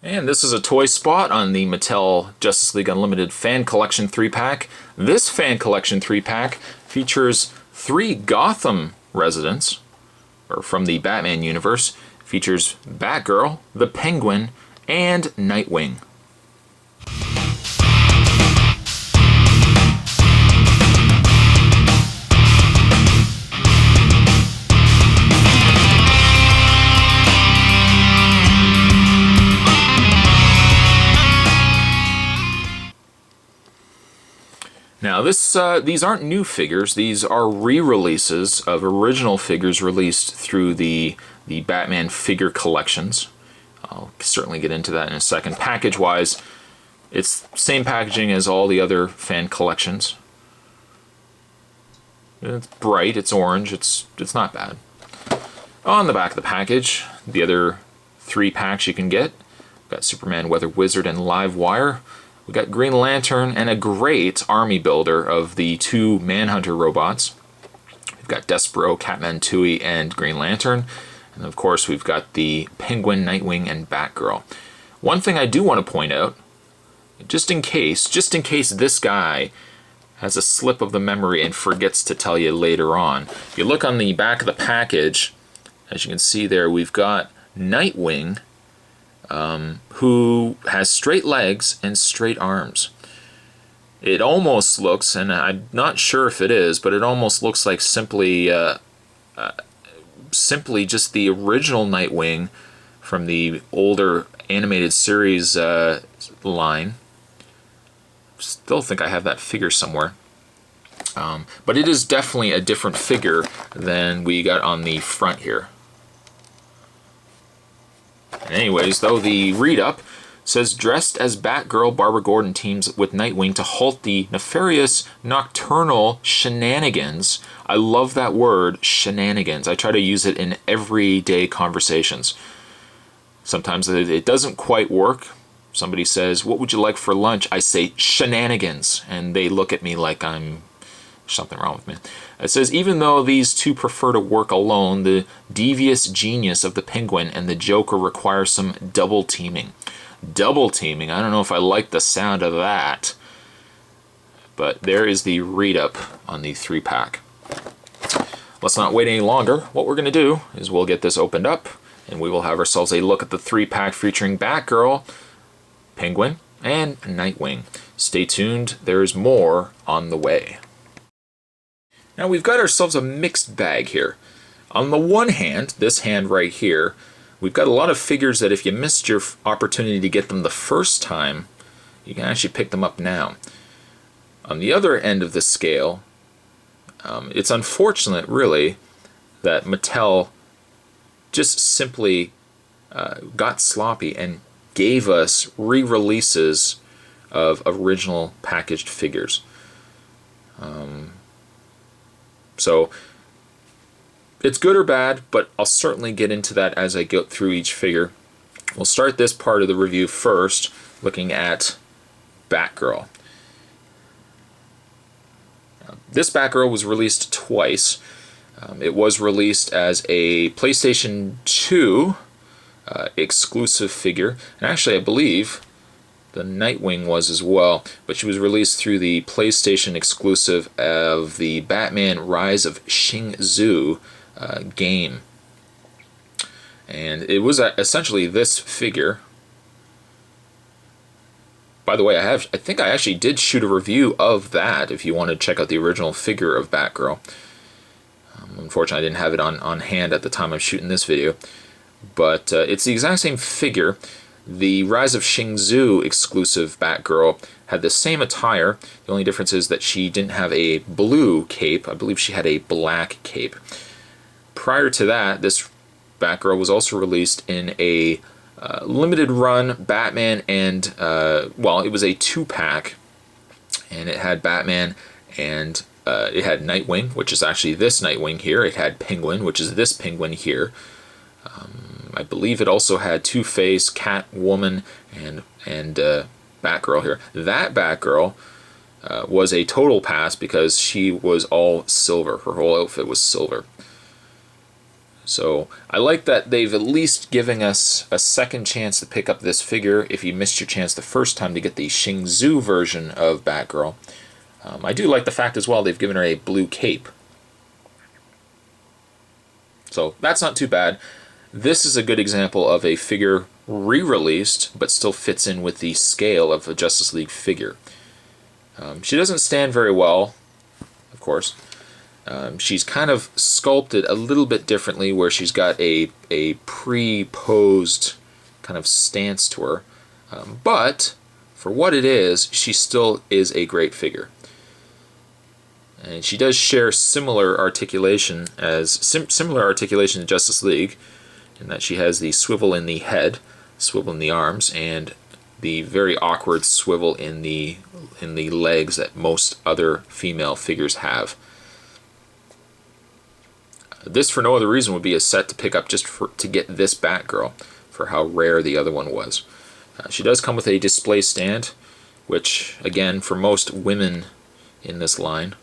And this is a toy spot on the Mattel Justice League Unlimited Fan Collection 3-pack. This Fan Collection 3-pack features 3 Gotham residents, or from the Batman universe. Features Batgirl, the Penguin, and Nightwing. Now these aren't new figures, these are re-releases of original figures released through the Batman figure collections. I'll certainly get into that in a second. Package-wise, it's same packaging as all the other fan collections. It's bright, it's orange, it's not bad. On the back of the package, the other 3 packs you can get. We've got Superman, Weather Wizard, and Live Wire. We got Green Lantern and a great army builder of the 2 Manhunter robots. We've got Despero, Catman, and Green Lantern. And of course we've got the Penguin, Nightwing, and Batgirl. One thing I do want to point out, just in case this guy has a slip of the memory and forgets to tell you later on. If you look on the back of the package, as you can see there, we've got Nightwing, who has straight legs and straight arms. It almost looks, and I'm not sure if it is, but it almost looks like simply just the original Nightwing from the older animated series line. Still think I have that figure somewhere. But it is definitely a different figure than we got on the front here. Anyways, though, the read-up says, dressed as Batgirl, Barbara Gordon teams with Nightwing to halt the nefarious nocturnal shenanigans. I love that word, shenanigans. I try to use it in everyday conversations. Sometimes it doesn't quite work. Somebody says, what would you like for lunch? I say, shenanigans. And they look at me like I'm something wrong with me. It says, even though these 2 prefer to work alone, the devious genius of the Penguin and the Joker require some double teaming. Double teaming, I don't know if I like the sound of that. But there is the read-up on the 3-pack. Let's not wait any longer. What we're going to do is we'll get this opened up, and we will have ourselves a look at the 3-pack featuring Batgirl, Penguin, and Nightwing. Stay tuned, there's more on the way. Now we've got ourselves a mixed bag here. On the one hand, this hand right here, we've got a lot of figures that if you missed your opportunity to get them the first time, you can actually pick them up now. On the other end of the scale, it's unfortunate really that Mattel just simply got sloppy and gave us re-releases of original packaged figures. So it's good or bad, but I'll certainly get into that as I go through each figure. We'll start this part of the review first, looking at Batgirl. This Batgirl was released twice. It was released as a PlayStation 2 exclusive figure, and actually I believe the Nightwing was as well, but she was released through the PlayStation exclusive of the Batman Rise of Shang-Tzu game. And it was essentially this figure. By the way, I think I actually did shoot a review of that if you want to check out the original figure of Batgirl. Unfortunately, I didn't have it on hand at the time I'm shooting this video. But it's the exact same figure. The Rise of Shang-Tzu exclusive Batgirl had the same attire. The only difference is that she didn't have a blue cape. I believe she had a black cape. Prior to that, this Batgirl was also released in a limited run Batman and, well, it was a 2-pack. And it had Batman and it had Nightwing, which is actually this Nightwing here. It had Penguin, which is this Penguin here. I believe it also had Two-Face, Catwoman, and Batgirl here. That Batgirl was a total pass because she was all silver. Her whole outfit was silver. So I like that they've at least given us a second chance to pick up this figure if you missed your chance the first time to get the Shing Tzu version of Batgirl. I do like the fact as well they've given her a blue cape. So that's not too bad. This is a good example of a figure re-released, but still fits in with the scale of a Justice League figure. She doesn't stand very well, of course. She's kind of sculpted a little bit differently, where she's got a pre-posed kind of stance to her. But for what it is, she still is a great figure. And she does share similar articulation to Justice League, in that she has the swivel in the head, swivel in the arms, and the very awkward swivel in the legs that most other female figures have. This, for no other reason, would be a set to pick up just to get this Batgirl, for how rare the other one was. She does come with a display stand, which, again, for most women in this line,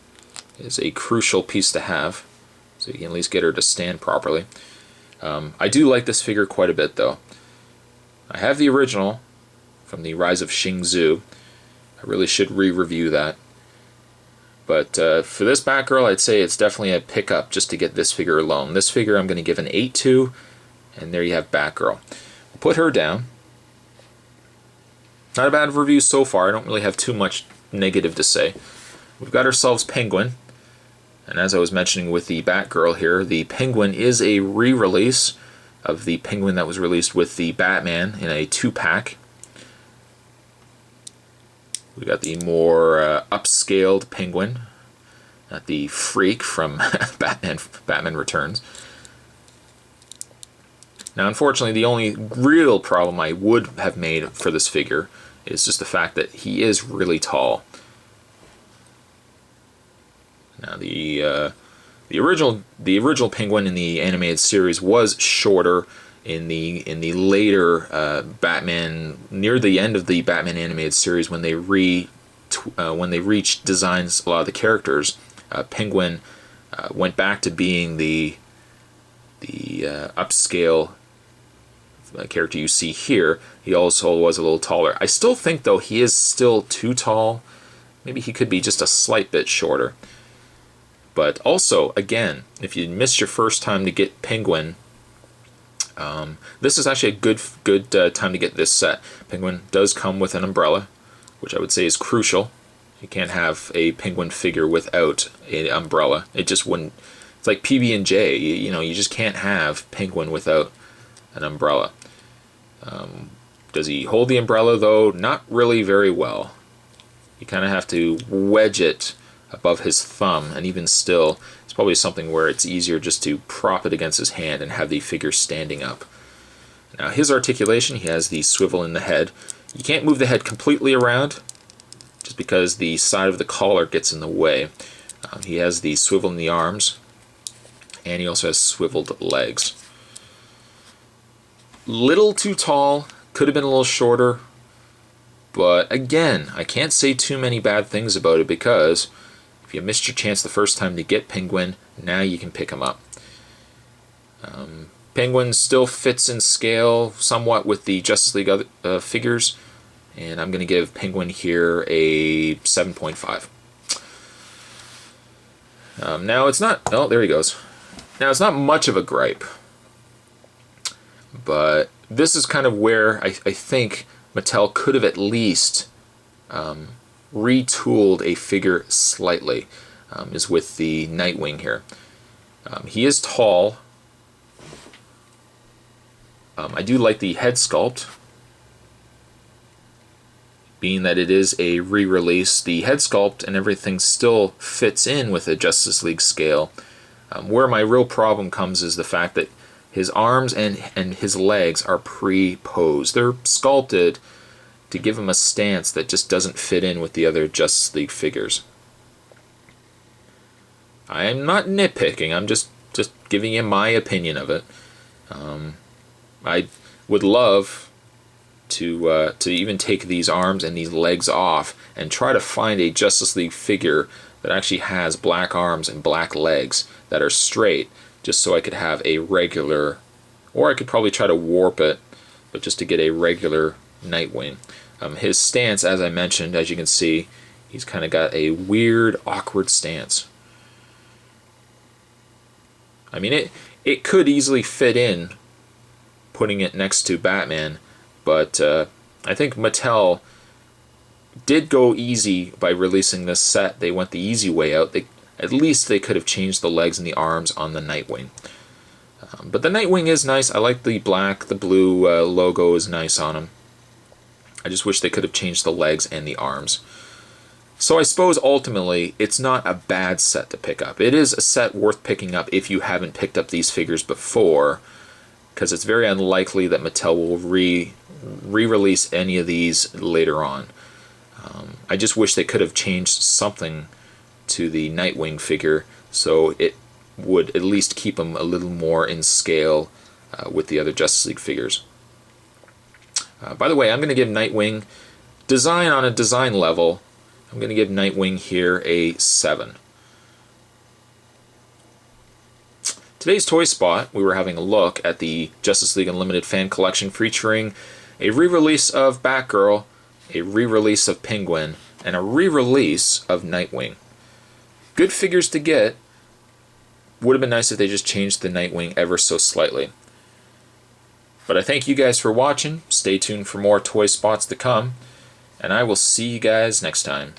is a crucial piece to have, so you can at least get her to stand properly. I do like this figure quite a bit, though. I have the original from the Rise of Shing Tzu. I really should re-review that. But for this Batgirl, I'd say it's definitely a pickup just to get this figure alone. This figure I'm going to give an 8 to, and there you have Batgirl. We'll put her down. Not a bad review so far. I don't really have too much negative to say. We've got ourselves Penguin. And as I was mentioning with the Batgirl here, the Penguin is a re-release of the Penguin that was released with the Batman in a 2-pack. We got the more upscaled Penguin, not the freak from Batman Returns. Now, unfortunately, the only real problem I would have made for this figure is just the fact that he is really tall. Now, the original Penguin in the animated series was shorter in the later Batman, near the end of the Batman animated series, when they reached designs a lot of the characters. Penguin went back to being the upscale character you see here. He also was a little taller. I still think, though, he is still too tall. Maybe he could be just a slight bit shorter. But also, again, if you missed your first time to get Penguin, this is actually a good time to get this set. Penguin does come with an umbrella, which I would say is crucial. You can't have a Penguin figure without an umbrella. It just wouldn't. It's like PB&J. You just can't have Penguin without an umbrella. Does he hold the umbrella, though? Not really very well. You kind of have to wedge it above his thumb, and even still, it's probably something where it's easier just to prop it against his hand and have the figure standing up. Now, his articulation, he has the swivel in the head. You can't move the head completely around, just because the side of the collar gets in the way. He has the swivel in the arms, and he also has swiveled legs. Little too tall, could have been a little shorter, but again, I can't say too many bad things about it, because if you missed your chance the first time to get Penguin, now you can pick him up. Penguin still fits in scale somewhat with the Justice League figures, and I'm going to give Penguin here a 7.5. Now it's not... Oh, there he goes. Now it's not much of a gripe, but this is kind of where I think Mattel could have at least retooled a figure slightly, is with the Nightwing here. He is tall. I do like the head sculpt. Being that it is a re-release, the head sculpt and everything still fits in with a Justice League scale. Where my real problem comes is the fact that his arms and his legs are pre-posed. They're sculpted to give him a stance that just doesn't fit in with the other Justice League figures. I'm not nitpicking, I'm just giving you my opinion of it. I would love to even take these arms and these legs off and try to find a Justice League figure that actually has black arms and black legs that are straight, just so I could have a regular, or I could probably try to warp it, but just to get a regular Nightwing. His stance, as I mentioned, as you can see, he's kind of got a weird, awkward stance. I mean, it could easily fit in putting it next to Batman, but I think Mattel did go easy by releasing this set. They went the easy way out. At least they could have changed the legs and the arms on the Nightwing. But the Nightwing is nice. I like the black, the blue logo is nice on him. I just wish they could have changed the legs and the arms. So I suppose ultimately it's not a bad set to pick up. It is a set worth picking up if you haven't picked up these figures before, because it's very unlikely that Mattel will re-release any of these later on. I just wish they could have changed something to the Nightwing figure so it would at least keep him a little more in scale with the other Justice League figures. By the way, I'm going to give Nightwing, design on a design level, I'm going to give Nightwing here a 7. Today's Toy Spot, we were having a look at the Justice League Unlimited fan collection featuring a re-release of Batgirl, a re-release of Penguin, and a re-release of Nightwing. Good figures to get. Would have been nice if they just changed the Nightwing ever so slightly. But I thank you guys for watching. Stay tuned for more Toy Spots to come. And I will see you guys next time.